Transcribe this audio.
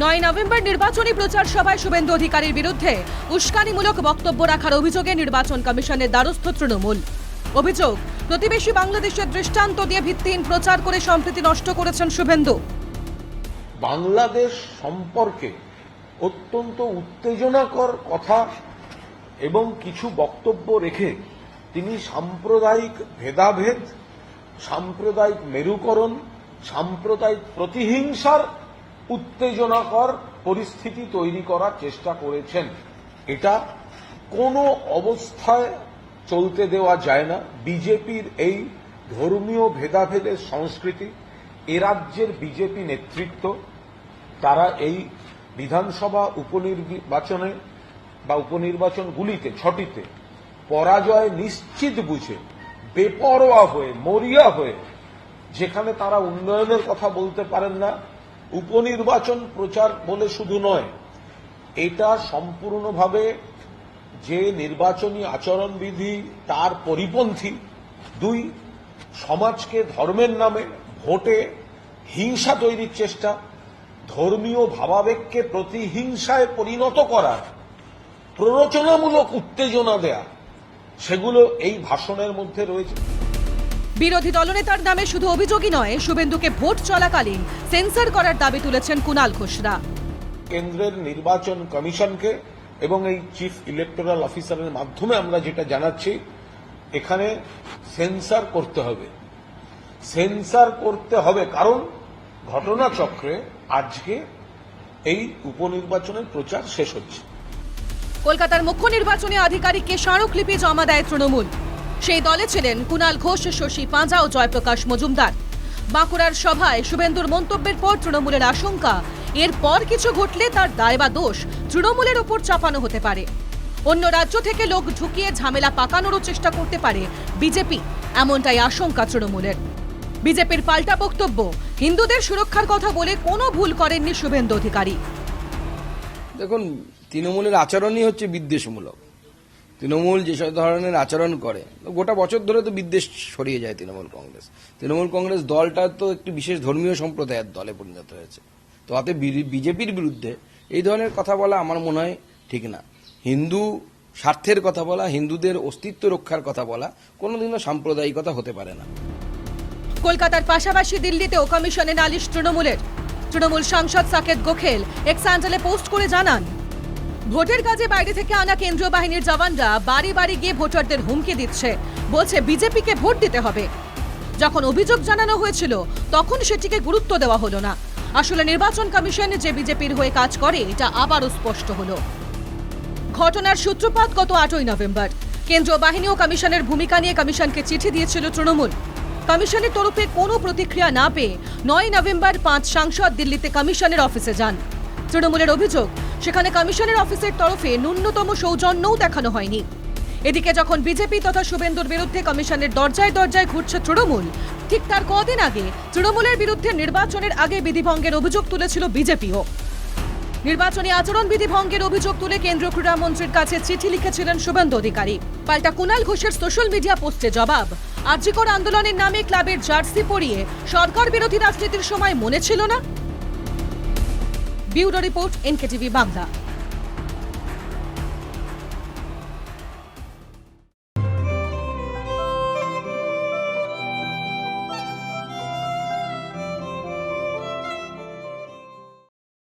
9 November নির্বাচনী প্রচার সভায় শুভেন্দু অধিকারীর বিরুদ্ধে উস্কানিমূলক বক্তব্য রাখার অভিযোগে নির্বাচন কমিশনের দ্বারস্থ তৃণমূল। অভিযোগ, প্রতিবেশী বাংলাদেশের দৃষ্টান্ত দিয়ে ভিত্তিহীন প্রচার করে সম্প্রীতি নষ্ট করেছেন শুভেন্দু। বাংলাদেশ সম্পর্কে অত্যন্ত উত্তেজনাকর কথা এবং কিছু বক্তব্য রেখে তিনি সাম্প্রদায়িক ভেদাভেদ, সাম্প্রদায়িক মেরুকরণ, সাম্প্রদায়িক প্রতিহিংসার উত্তেজনাকর পরিস্থিতি তৈরি করার চেষ্টা করেছেন। এটা কোনো অবস্থায় চলতে দেওয়া যায় না। বিজেপির এই ধর্মীয় ভেদাভেদের সংস্কৃতি, এ রাজ্যের বিজেপি নেতৃত্ব তারা এই বিধানসভা উপনির্বাচনে বা উপনির্বাচনগুলিতে 6টিতে পরাজয় নিশ্চিত বুঝে বেপরোয়া হয়ে মরিয়া হয়ে যেখানে তারা উন্নয়নের কথা বলতে পারেন না, উপনির্বাচন প্রচার বলে শুধু নয়, এটা সম্পূর্ণভাবে যে নির্বাচনী আচরণবিধি তার পরিপন্থী। 2, সমাজকে ধর্মের নামে ভোটে হিংসা তৈরির চেষ্টা, ধর্মীয় ভাবাবেগকে প্রতিহিংসায় পরিণত করার প্ররোচনামূলক উত্তেজনা দেয়া, সেগুলো এই ভাষণের মধ্যে রয়েছে। বিরোধী দলনেতার নামে শুধু অভিযোগই নয়, শুভেন্দুকে ভোট চলাকালীন সেন্সর করার দাবি তুলেছেন কুণাল ঘোষরা। কেন্দ্রের নির্বাচন কমিশনকে এবং এই চিফ ইলেকটোরাল অফিসারের মাধ্যমে আমরা যেটা জানাচ্ছি, এখানে সেন্সর করতে হবে। সেন্সর করতে হবে কারণ ঘটনাচক্রে আজকে এই উপনির্বাচনের প্রচার শেষ হচ্ছে। কলকাতার মুখ্য নির্বাচনী আধিকারিককে স্মারকলিপি জমা দেয় তৃণমূল। সেই দলে ছিলেন কুণাল ঘোষ, শশী পাঁজা ও জয়প্রকাশ মজুমদার। বাঁকুড়ার সভায় শুভেন্দুর মন্তব্যের পর তৃণমূলের আশঙ্কা, এরপর কিছু ঘটলে তার দায় বা দোষ তৃণমূলের ওপর চাপানো হতে পারে। অন্য রাজ্য থেকে লোক ঢুকিয়ে ঝামেলা পাকানোরও চেষ্টা করতে পারে বিজেপি, এমনটাই আশঙ্কা তৃণমূলের। বিজেপির পাল্টা বক্তব্য, হিন্দুদের সুরক্ষার কথা বলে কোনো ভুল করেননি শুভেন্দু অধিকারী। দেখুন, তৃণমূলের আচরণই হচ্ছে বিদ্বেষমূলক। তৃণমূল যেসব ধরনের আচরণ করে, গোটা বছর ধরে তো বিদ্বেষ ছড়িয়ে যায় তৃণমূল কংগ্রেস। তৃণমূল কংগ্রেস দলটা তো একটি বিশেষ ধর্মীয় সম্প্রদায়ের দলে পরিণত হয়েছে। তো তাতে বিজেপির বিরুদ্ধে এই ধরনের কথা বলা আমার মনে হয় ঠিক না। হিন্দু স্বার্থের কথা বলা, হিন্দুদের অস্তিত্ব রক্ষার কথা বলা কোনোদিনও সাম্প্রদায়িকতা হতে পারে না। কলকাতার পাশাপাশি দিল্লিতেও কমিশনে নালিশ তৃণমূলের। তৃণমূল সাংসদ সাকেত গোখেল এক্স হ্যান্ডেলে পোস্ট করে জানান, ভোটের কাজে বাইরে থেকে আনা কেন্দ্রীয় বাহিনীর জওয়ানরা বাড়ি বাড়ি গিয়ে ভোটারদের হুমকি দিচ্ছে, বলছে বিজেপিকে ভোট দিতে হবে। যখন অভিযোগ জানানো হয়েছিল তখন সেটিকে গুরুত্ব দেওয়া হলো না। আসলে নির্বাচন কমিশন যে বিজেপির হয়ে কাজ করে, এটা আবারও স্পষ্ট হলো। ঘটনার সূত্রপাত গত 8 নভেম্বর। কেন্দ্রীয় বাহিনী ও কমিশনের ভূমিকা নিয়ে কমিশনকে চিঠি দিয়েছিল তৃণমূল। কমিশনের তরফে কোনো প্রতিক্রিয়া না পেয়ে 9 নভেম্বর 5 সাংসদ দিল্লিতে কমিশনের অফিসে যান। তৃণমূলের অভিযোগ, সেখানে কমিশনের অফিসের তরফে ন্যূনতম সৌজন্যও দেখানো হয়নি। এদিকে যখন বিজেপি তথা শুভেন্দুর বিরুদ্ধে কমিশনের দরজায় দরজায় ঘুরছে তৃণমূল, ঠিক তার কদিন আগে তৃণমূলের বিরুদ্ধে নির্বাচনের আগে বিধিভঙ্গের অভিযোগ তুলেছিল বিজেপিও। নির্বাচনী আচরণ বিধি ভঙ্গের অভিযোগ তুলে কেন্দ্রীয় ক্রীড়ামন্ত্রীর কাছে চিঠি লিখেছিলেন শুভেন্দু অধিকারী। পাল্টা কুণাল ঘোষের সোশ্যাল মিডিয়া পোস্টে জবাব, আরজিকর আন্দোলনের নামে ক্লাবের জার্সি পরিয়ে সরকার বিরোধী রাজনীতির সময় মনে ছিল না। Bureau report, NKTV Bangla.